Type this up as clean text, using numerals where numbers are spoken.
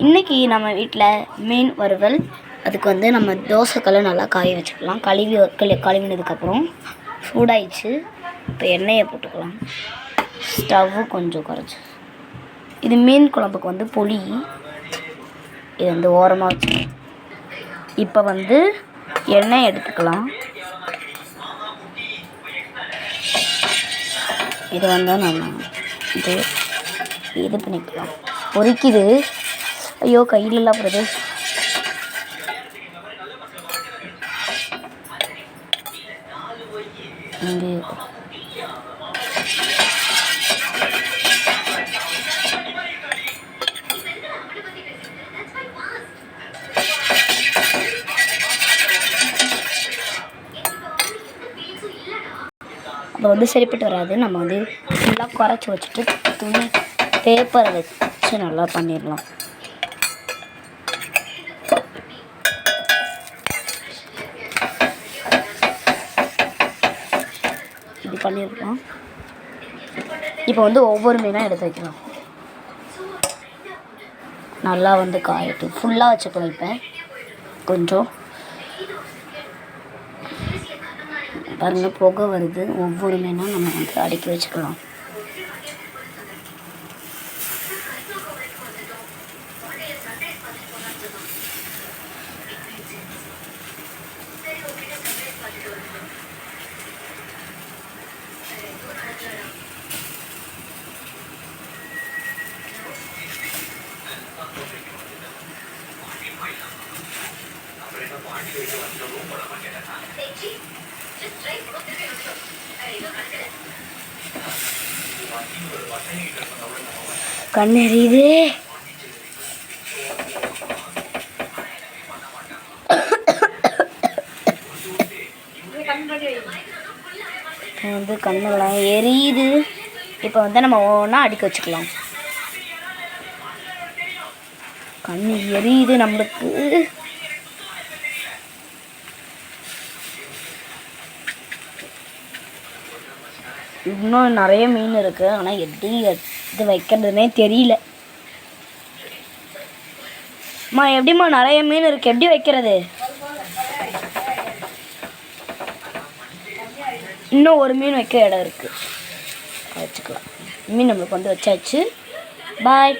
இன்றைக்கி நம்ம வீட்டில் மீன் வறுவல். அதுக்கு வந்து நம்ம தோசைக்கல்லை நல்லா காய வச்சுக்கலாம். கழுவினதுக்கப்புறம் சூடாயிடுச்சு. இப்போ எண்ணெயை போட்டுக்கலாம். ஸ்டவ்வு கொஞ்சம் குறைச்சி. இது மீன் குழம்புக்கு வந்து புளி இது வந்து ஓரமாக வச்சு. இப்போ வந்து எண்ணெய் எடுத்துக்கலாம். இது வந்து நம்ம இது பண்ணிக்கலாம். பொரிக்குது. ஐயோ கையிலலாம் வருது. இங்கே அப்போ வந்து சரிப்பட்டு வராது. நம்ம வந்து ஃபுல்லாக குறைச்சி வச்சுட்டு துணி பேப்பரை வச்சு நல்லா பண்ணிடலாம். இது பண்ணிடலாம். இப்போ வந்து ஒவ்வொரு மீனாக எடுத்து வைக்கலாம். நல்லா வந்து காயட்டு ஃபுல்லாக வச்சுக்கலாம். இப்போ கொஞ்சம் பாருங்கள் புகை வருது. ஒவ்வொரு மீனாக நம்ம வந்து அடுக்கி வச்சுக்கலாம். கண்ணெறியுது. வந்து கண்ணெல்லாம் எரியுது. இப்போ வந்து நம்ம ஒவ்வொன்றா அடுக்கி வச்சுக்கலாம். கண்ணு எரியுது நம்மளுக்கு. இன்னும் நிறைய மீன் இருக்குது. ஆனால் எப்படி இது வைக்கிறதுனே தெரியல. அம்மா எப்படிம்மா நிறைய மீன் இருக்குது, எப்படி வைக்கிறது? இன்னும் ஒரு மீன் வைக்க இடம் இருக்குது, வச்சுக்கலாம். மீன் நம்மளுக்கு வந்து வச்சாச்சு. பாய்.